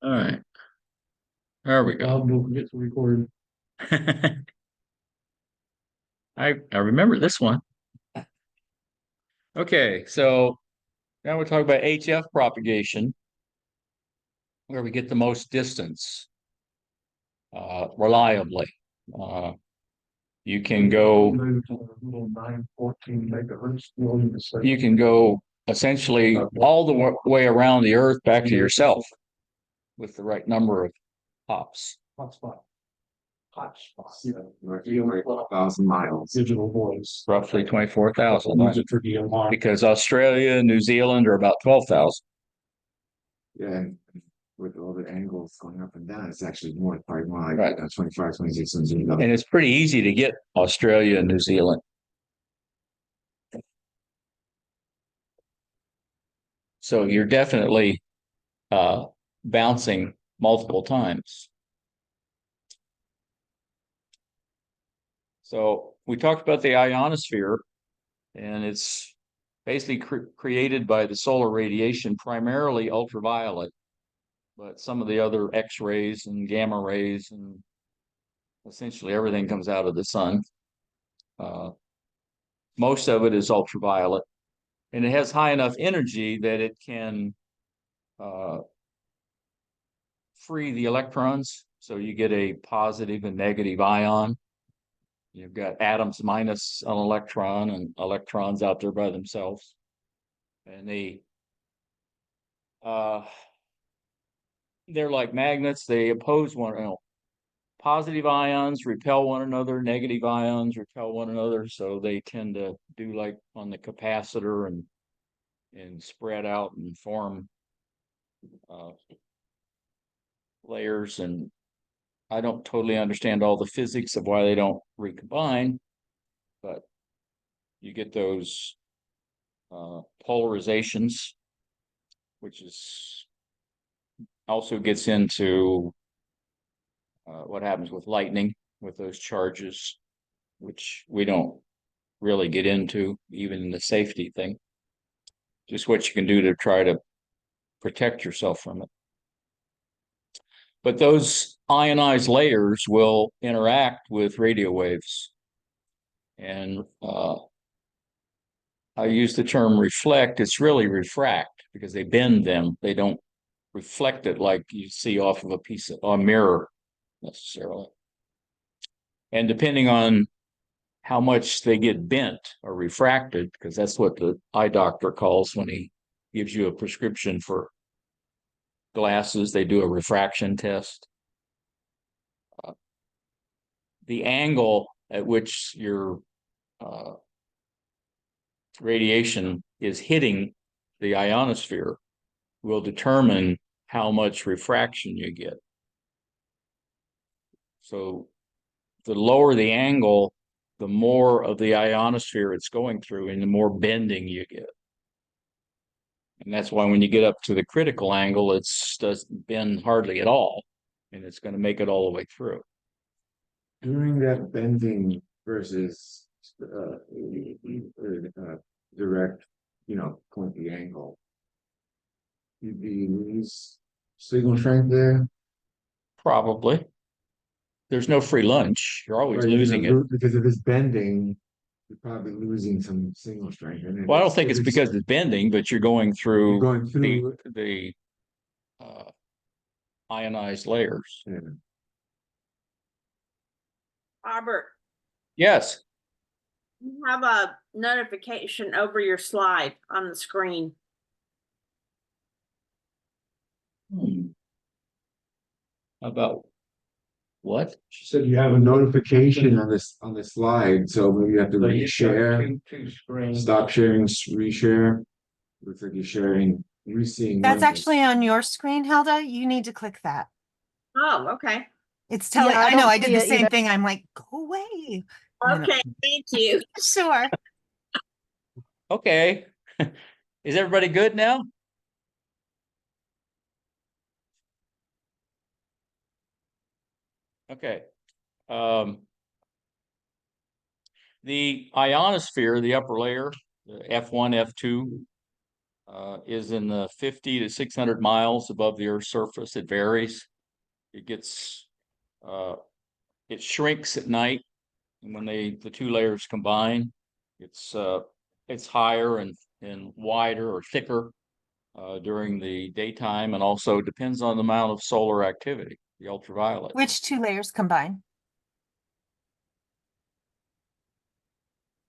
All right, there we go. Don't forget to record. I remember this one. Okay, so now we're talking about HF propagation, where we get the most distance reliably. Uh, you can go, Little 914 megahertz. Million a second. you can go essentially all the way around the Earth back to yourself with the right number of hops. Hotspot. Hotspot. Yeah. 1,000 miles. Digital voice. Roughly 24,000, Use it for DMR. because Australia and New Zealand are about 12,000. Yeah, and with all the angles going up and down, it's actually more, probably more like Right. 25, 26. And it's pretty easy to get Australia and New Zealand. So you're definitely bouncing multiple times. So we talked about the ionosphere, and it's basically created by the solar radiation, primarily ultraviolet, but some of the other X-rays and gamma rays and essentially everything comes out of the sun. Most of it is ultraviolet, and it has high enough energy that it can free the electrons. So you get a positive and negative ion. You've got atoms minus an electron and electrons out there by themselves. And they're like magnets. They oppose one another. Positive ions repel one another, negative ions repel one another. So they tend to do like on the capacitor and spread out and form layers. And I don't totally understand all the physics of why they don't recombine, but you get those polarizations, which is also gets into what happens with lightning with those charges, which we don't really get into even in the safety thing. Just what you can do to try to protect yourself from it. But those ionized layers will interact with radio waves. And I use the term reflect. It's really refract because they bend them. They don't reflect it like you see off of a mirror necessarily. And depending on how much they get bent or refracted, because that's what the eye doctor calls when he gives you a prescription for glasses, they do a refraction test. The angle at which your radiation is hitting the ionosphere will determine how much refraction you get. So the lower the angle, the more of the ionosphere it's going through and the more bending you get. And that's why when you get up to the critical angle, it doesn't bend hardly at all, and it's going to make it all the way through. During that bending versus direct, pointy angle, do you lose signal strength there? Probably. There's no free lunch. You're always Right, losing it. because if it's bending, you're probably losing some signal strength. And Well, I don't think it's because it's bending, but you're going through the ionized layers. Yeah. Robert, Yes. you have a notification over your slide on the screen. About what? She said you have a notification on this slide, so maybe you have to reshare. Stop sharing, reshare. Looks like you're sharing, re-seeing. That's actually on your screen, Hilda. You need to click that. Oh, okay. It's telling, Yeah, I I know, don't I did see the it same either. thing. I'm like, go away. Okay, thank you. Sure. Okay. Is everybody good now? Okay. The ionosphere, the upper layer, the F1, F2, is in the 50 to 600 miles above the Earth's surface. It varies. It gets, it shrinks at night. And when the two layers combine, it's higher and wider or thicker during the daytime, and also depends on the amount of solar activity, the ultraviolet. Which two layers combine?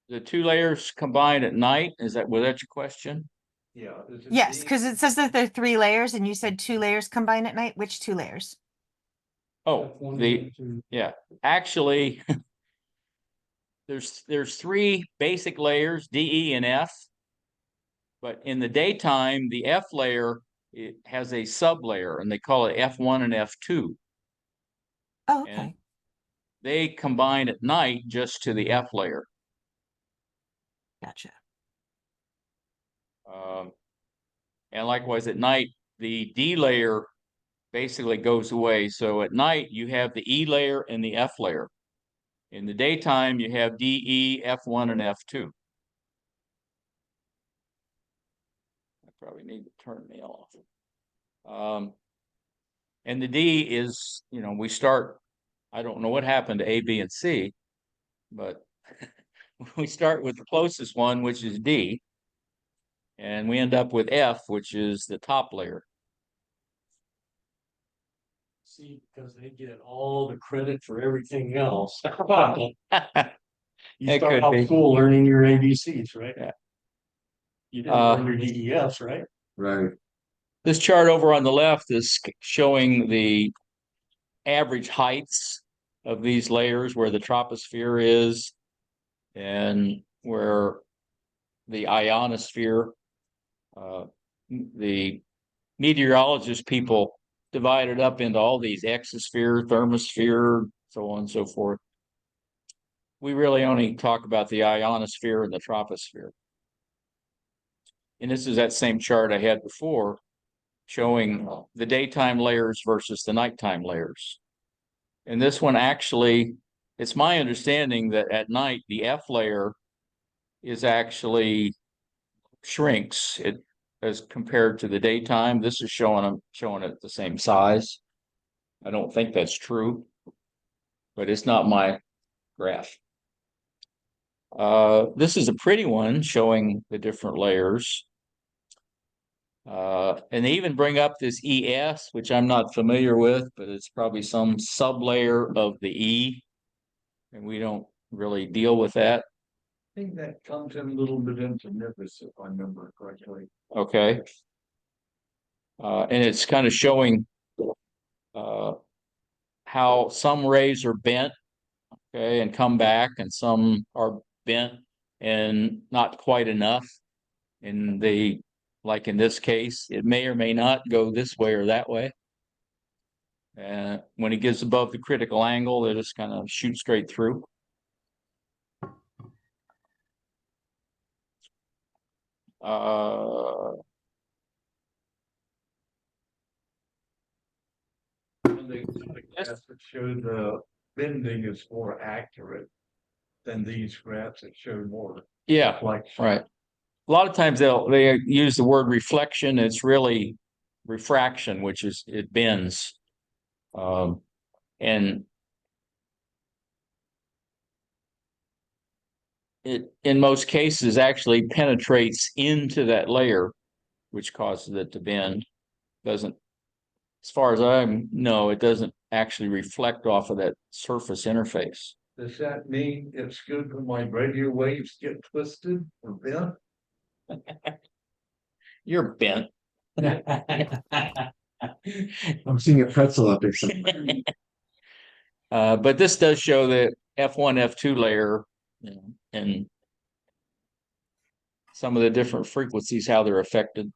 The two layers combine at night, was that your question? Yeah. is it Yes, D? because it says that there are 3 layers and you said 2 layers combine at night. Which 2 layers? Oh, yeah, actually, there's 3 basic layers, D, E, and F. But in the daytime, the F layer, it has a sublayer, and they call it F1 and F2. Oh, And okay. they combine at night just to the F layer. Gotcha. And likewise at night, the D layer basically goes away. So at night, you have the E layer and the F layer. In the daytime, you have D, E, F1, and F2. I probably need to turn me off. And the D is, we start, I don't know what happened to A, B, and C, but we start with the closest one, which is D, and we end up with F, which is the top layer. See, because they get all the credit for everything else. You It start could out be. school learning your ABCs, right? Yeah. You didn't learn your DEFs, right? Right. This chart over on the left is showing the average heights of these layers, where the troposphere is and where the ionosphere, the meteorologist people divided up into all these exosphere, thermosphere, so on and so forth. We really only talk about the ionosphere and the troposphere. And this is that same chart I had before, showing the daytime layers versus the nighttime layers. And this one actually, it's my understanding that at night, the F layer is actually shrinks it as compared to the daytime. This is showing it the same size. I don't think that's true, but it's not my graph. This is a pretty one showing the different layers. And they even bring up this ES, which I'm not familiar with, but it's probably some sublayer of the E, and we don't really deal with that. I think that comes in a little bit into Nimbus, if I remember correctly. Okay. And it's kind of showing how some rays are bent, okay, and come back, and some are bent and not quite enough. And they, like in this case, it may or may not go this way or that way. And when it gets above the critical angle, they just kind of shoot straight through. The graphs that show the bending is more accurate than these graphs that show more. Yeah, Like, right. A lot of times they use the word reflection. It's really refraction, which is it bends. And it, in most cases, actually penetrates into that layer, which causes it to bend. Doesn't, as far as I know, it doesn't actually reflect off of that surface interface. does that mean it's good when my radio waves get twisted or bent? You're bent. I'm seeing a pretzel up there somewhere. But this does show that F1, F2 layer, and some of the different frequencies, how they're affected.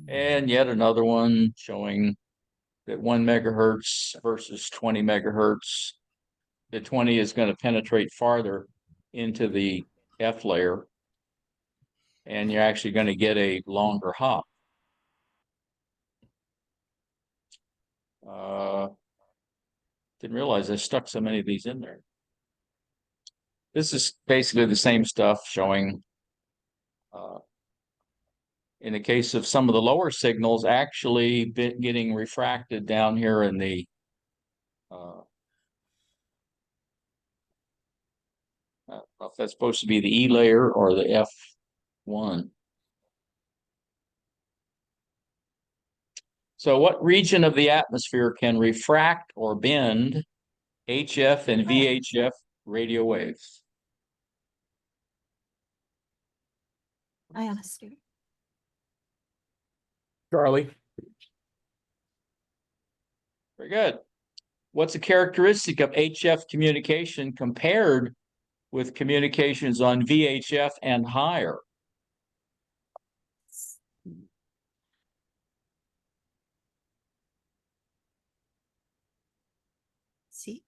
And yet another one showing that 1 megahertz versus 20 megahertz. The 20 is going to penetrate farther into the F layer, and you're actually going to get a longer hop. Didn't realize I stuck so many of these in there. This is basically the same stuff showing In the case of some of the lower signals, actually getting refracted down here in the I don't know if that's supposed to be the E layer or the F1. So what region of the atmosphere can refract or bend HF and VHF radio waves? Ionosphere. Charlie. Very good. What's a characteristic of HF communication compared with communications on VHF and higher? See?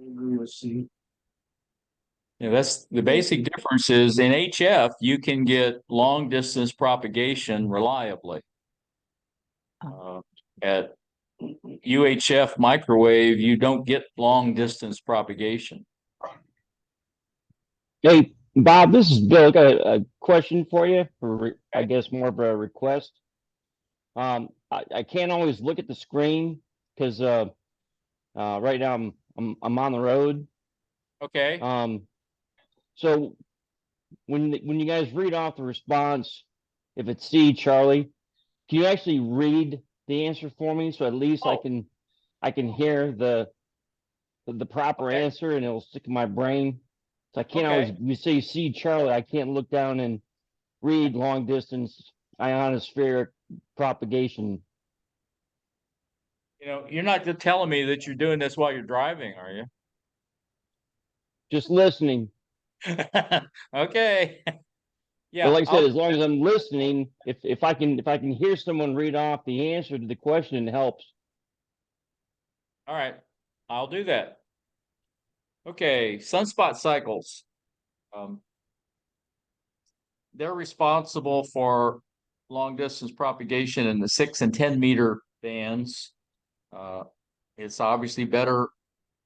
Agree with C. Yeah, that's the basic difference is in HF, you can get long distance propagation reliably. At UHF microwave, you don't get long distance propagation. Hey, Bob, this is Bill. I got a question for you, or I guess more of a request. I can't always look at the screen because right now I'm on the road. Okay. So when you guys read off the response, if it's C, Charlie, can you actually read the answer for me so at least I can hear the proper answer and it'll stick in my brain. So I can't always, you say C, Charlie, I can't look down and read long distance ionospheric propagation. You know, you're not just telling me that you're doing this while you're driving, are you? Just listening. Okay. Yeah. But like I said, as long as I'm listening, if I can hear someone read off the answer to the question, it helps. All right. I'll do that. Okay. Sunspot cycles. They're responsible for long distance propagation in the 6 and 10 meter bands. It's obviously better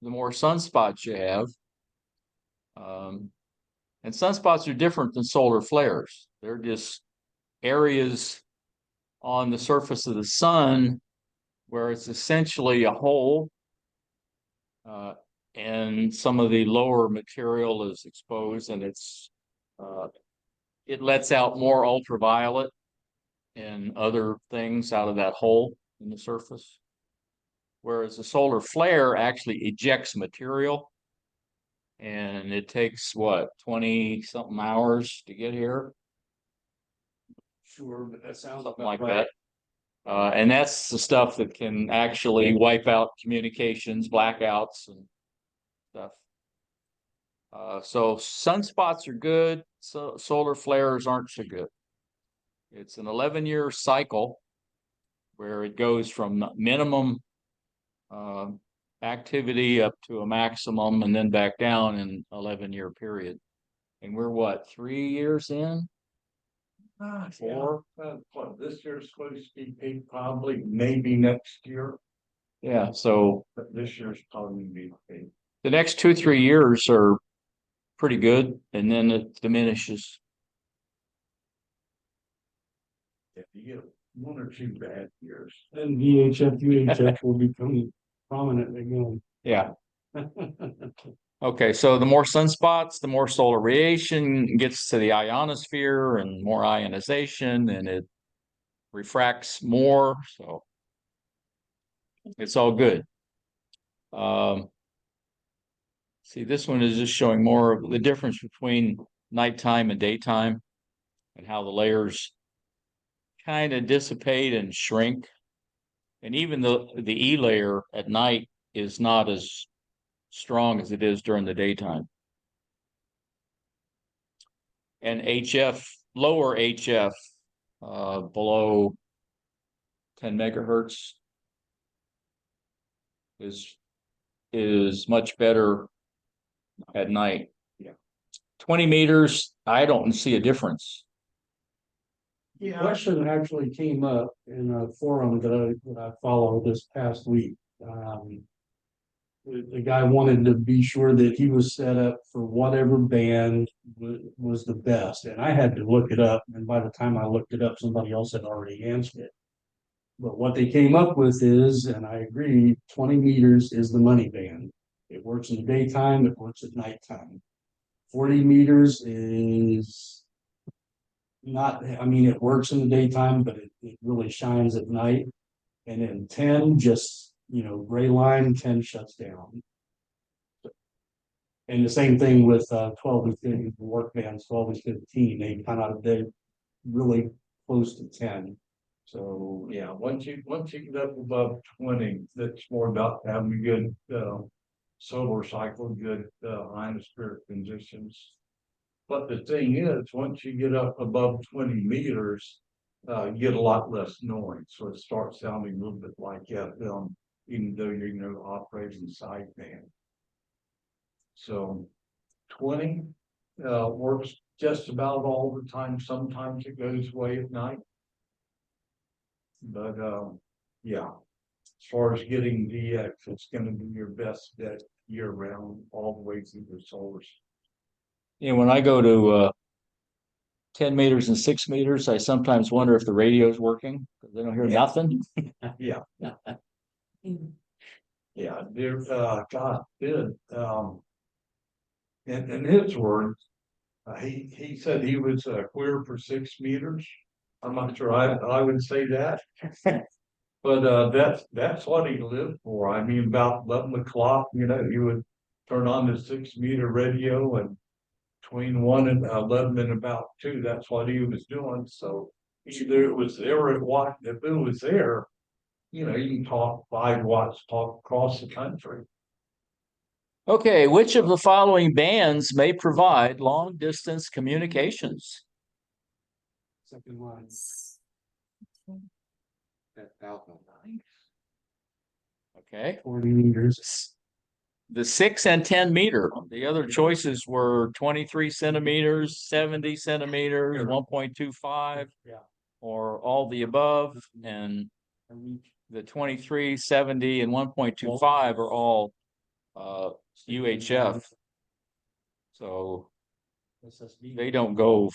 the more sunspots you have. And sunspots are different than solar flares. They're just areas on the surface of the sun where it's essentially a hole, and some of the lower material is exposed, and it lets out more ultraviolet and other things out of that hole in the surface. Whereas a solar flare actually ejects material, and it takes what, 20 something hours to get here? Sure, but that sounds Something like that. And that's the stuff that can actually wipe out communications, blackouts and stuff. So sunspots are good, so solar flares aren't so good. It's an 11-year cycle where it goes from minimum activity up to a maximum and then back down in 11-year period. And we're what, 3 years in? Four? What, this year's supposed to be peak, probably, maybe next year, Yeah, so but this year's probably gonna be peak. the next 2-3 years are pretty good, and then it diminishes. If you get 1 or 2 bad years. And VHF, UHF will become prominent again. Yeah. Okay, so the more sunspots, the more solar radiation gets to the ionosphere and more ionization, and it refracts more, so it's all good. See, this one is just showing more of the difference between nighttime and daytime and how the layers kind of dissipate and shrink. And even the E layer at night is not as strong as it is during the daytime. And HF, lower HF, below 10 megahertz is much better at night. Yeah. 20 meters, I don't see a difference. The question actually came up in a forum that I followed this past week. The guy wanted to be sure that he was set up for whatever band was the best, and I had to look it up, and by the time I looked it up, somebody else had already answered it. But what they came up with is, and I agree, 20 meters is the money band. It works in the daytime, it works at nighttime. 40 meters is not, I mean, it works in the daytime, but it really shines at night. And then 10, just, gray line, 10 shuts down. And the same thing with 12 and 15, the work bands, 12 and 15, they're really close to 10. So Yeah, once you get up above 20, that's more about having a good solar cycle, good ionosphere conditions. But the thing is, once you get up above 20 meters, you get a lot less noise. So it starts sounding a little bit like FM, even though you're operating sideband. So 20 works just about all the time. Sometimes it goes away at night. But yeah, as far as getting DX, it's going to be your best bet year round, all the way through the solar. Yeah, when I go to 10 meters and 6 meters, I sometimes wonder if the radio is working because I don't hear nothing. Yeah. Yeah, dear God did. In his words, he said he was queer for 6 meters. I'm not sure I would say that. But that's what he lived for. I mean, about 11 o'clock, he would turn on the 6 meter radio, and between 1 and 11 and about 2, that's what he was doing. So either it was there or it was, if it was there, you can talk 5 watts, talk across the country. Okay, which of the following bands may provide long distance communications? second line. That alpha. Okay, 40 meters. the 6 and 10 meter. The other choices were 23 centimeters, 70 centimeters, 1.25, Yeah. or all the above. And the 23, 70, and 1.25 are all UHF. So they don't go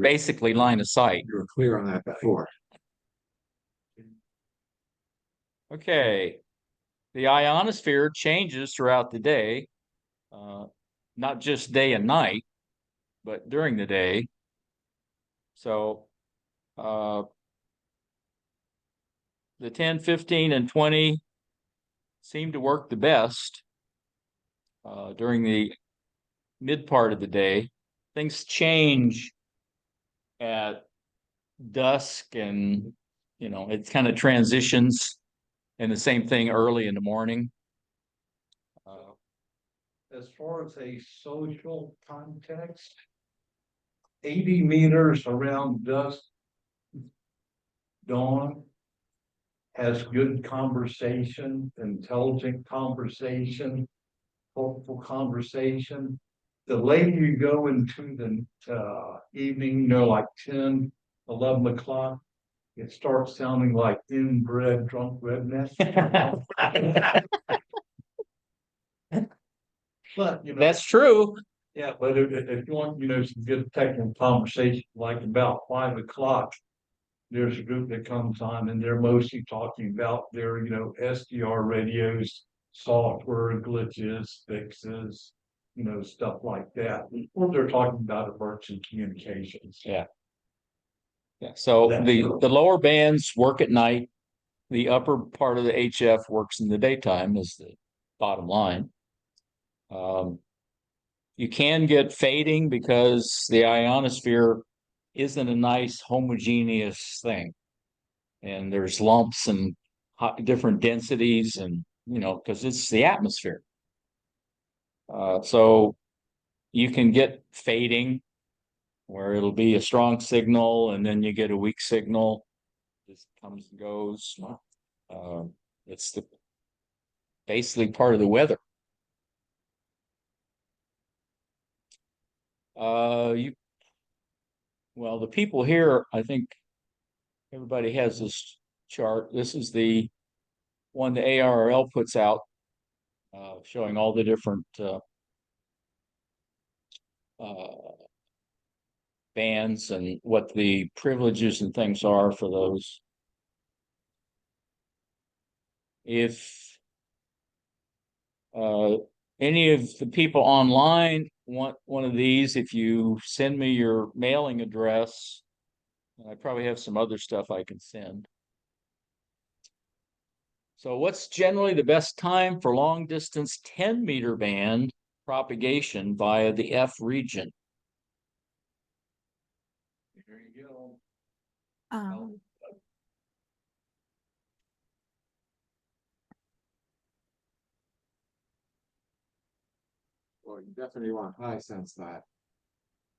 basically line of sight. You were clear on that before. Okay. The ionosphere changes throughout the day, not just day and night, but during the day. So the 10, 15, and 20 seem to work the best during the mid part of the day. Things change at dusk, and it kind of transitions, and the same thing early in the morning. As far as a social context, 80 meters around dusk, dawn has good conversation, intelligent conversation, hopeful conversation. The later you go into the evening, like 10, 11 o'clock, it starts sounding like inbred drunk redneck. But That's true. yeah, but if you want, some good technical conversation, like about 5 o'clock, there's a group that comes on and they're mostly talking about their, SDR radios, software glitches, fixes, stuff like that. Or they're talking about emergency communications. Yeah. Yeah. So the lower bands work at night. The upper part of the HF works in the daytime, is the bottom line. You can get fading because the ionosphere isn't a nice homogeneous thing. And there's lumps and different densities, and because it's the atmosphere. So you can get fading where it'll be a strong signal and then you get a weak signal. Just comes and goes. It's basically part of the weather. Well, the people here, I think everybody has this chart. This is the one the ARRL puts out, showing all the different bands and what the privileges and things are for those. If any of the people online want one of these, if you send me your mailing address, and I probably have some other stuff I can send. So what's generally the best time for long distance 10-meter band propagation via the F region? There you go. Um, Well, you definitely want high sunspot.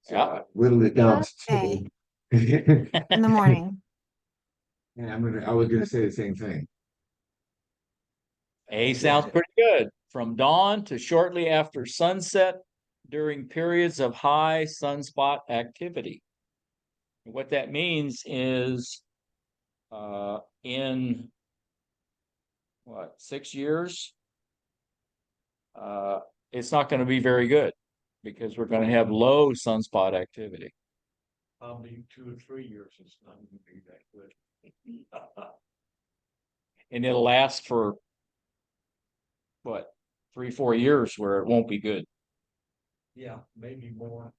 Yeah. Whittle it down. Okay. Yeah, in the morning. I was gonna say the same thing. A sounds pretty good. From dawn to shortly after sunset during periods of high sunspot activity. What that means is in what, 6 years, it's not going to be very good because we're going to have low sunspot activity. Probably 2 or 3 years, it's not gonna be that good. And it'll last for what, 3-4 years where it won't be good. Yeah, maybe more.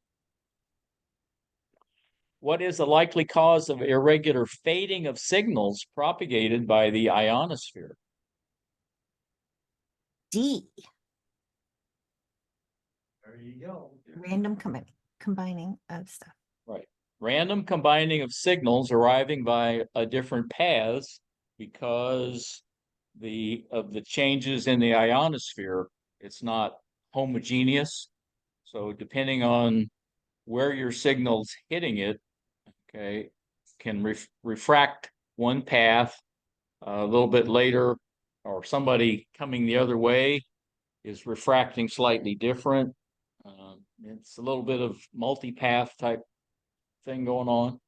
What is the likely cause of irregular fading of signals propagated by the ionosphere? D, There you go. random combining of stuff. Right. Random combining of signals arriving by a different paths because of the changes in the ionosphere, it's not homogeneous. So depending on where your signal's hitting it, okay, can refract one path a little bit later, or somebody coming the other way is refracting slightly different. It's a little bit of multi-path type thing going on.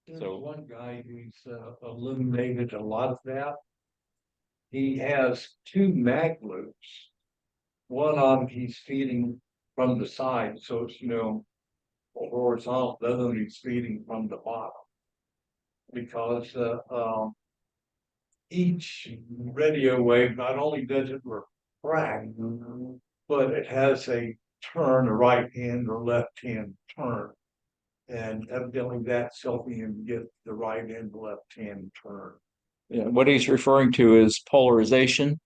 There's So- one guy who's illuminated a lot of that. He has 2 mag loops. One on he's feeding from the side, so it's, horizontal, the other one he's feeding from the bottom. Because each radio wave not only does it refract, but it has a turn, a right hand or left hand turn. And evidently that's helping him get the right and left hand turn. Yeah, what he's referring to is polarization.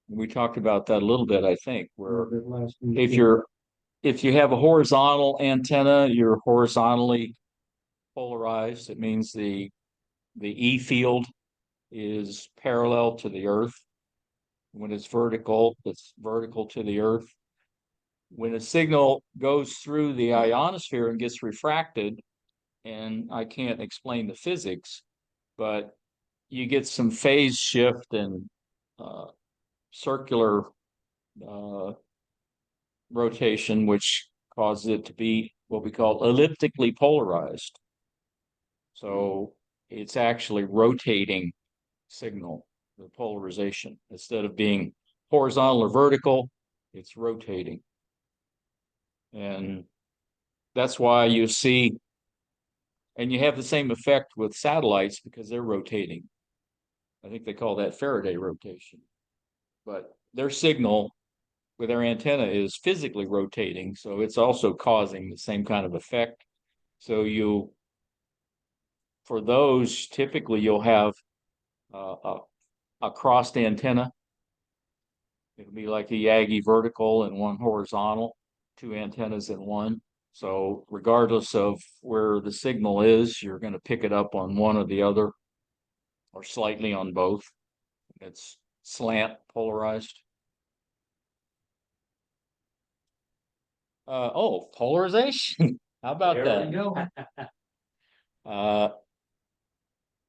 We talked about that a little bit, I think, where if you have a horizontal antenna, you're horizontally polarized. It means the E field is parallel to the earth. When it's vertical to the earth. When a signal goes through the ionosphere and gets refracted, and I can't explain the physics, but you get some phase shift and circular rotation, which causes it to be what we call elliptically polarized. So it's actually rotating signal, the polarization. Instead of being horizontal or vertical, it's rotating. And that's why you see, and you have the same effect with satellites because they're rotating. I think they call that Faraday rotation. But their signal with their antenna is physically rotating, so it's also causing the same kind of effect. So for those, typically you'll have a crossed antenna. It'll be like a Yagi vertical and one horizontal, 2 antennas in one. So regardless of where the signal is, you're going to pick it up on one or the other, or slightly on both. It's slant polarized. Polarization. How about There you that?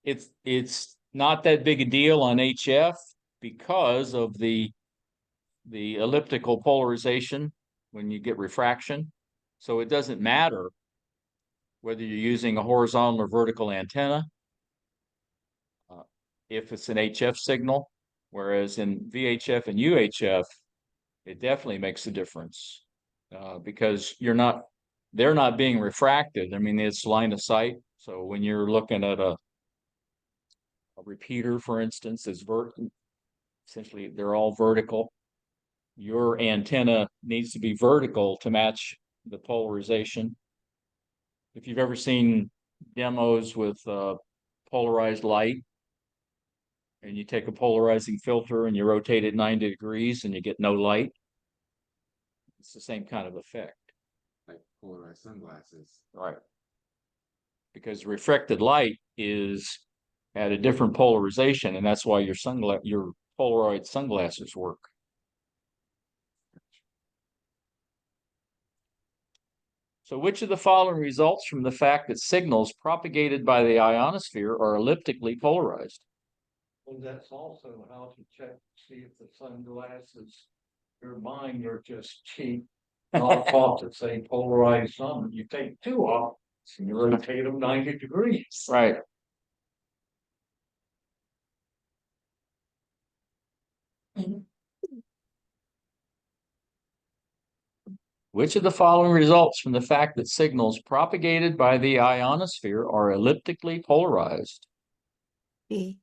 go. It's not that big a deal on HF because of the elliptical polarization when you get refraction. So it doesn't matter whether you're using a horizontal or vertical antenna. If it's an HF signal, Whereas in VHF and UHF, it definitely makes a difference. Because they're not being refracted. I mean, it's line of sight. So when you're looking at a repeater, for instance, is essentially they're all vertical. Your antenna needs to be vertical to match the polarization. If you've ever seen demos with polarized light, and you take a polarizing filter and you rotate it 90 degrees and you get no light, it's the same kind of effect. Like polarized sunglasses. Right. Because refracted light is at a different polarization, and that's why your Polaroid sunglasses work. So which of the following results from the fact that signals propagated by the ionosphere are elliptically polarized? Well, that's also how to check, to see if the sunglasses you're buying are just cheap. Knock off that say polarized sun. You take two off, and you rotate them 90 degrees. Right. Which of the following results from the fact that signals propagated by the ionosphere are elliptically polarized? B.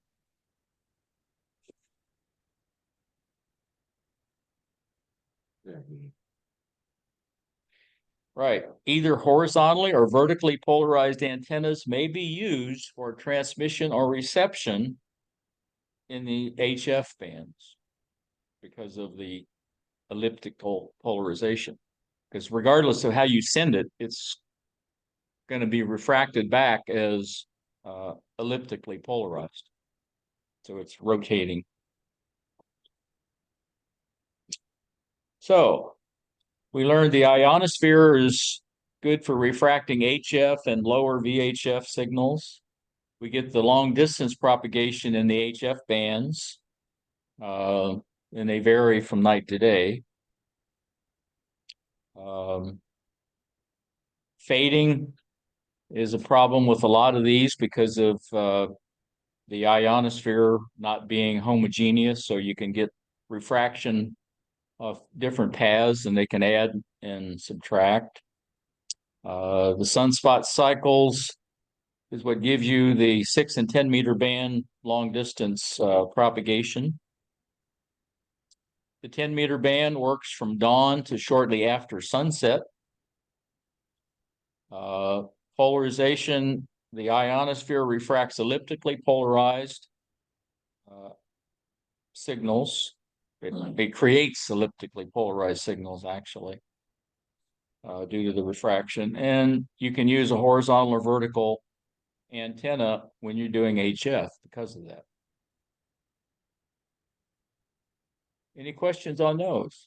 Yeah. Right. Either horizontally or vertically polarized antennas may be used for transmission or reception in the HF bands because of the elliptical polarization. Because regardless of how you send it, it's going to be refracted back as elliptically polarized. So it's rotating. So we learned the ionosphere is good for refracting HF and lower VHF signals. We get the long distance propagation in the HF bands, and they vary from night to day. Fading is a problem with a lot of these because of the ionosphere not being homogeneous, so you can get refraction of different paths and they can add and subtract. The sunspot cycles is what gives you the 6 and 10 meter band long distance propagation. The 10 meter band works from dawn to shortly after sunset. Polarization, the ionosphere refracts elliptically polarized signals. It creates elliptically polarized signals, actually, due to the refraction. And you can use a horizontal or vertical antenna when you're doing HF because of that. Any questions on those?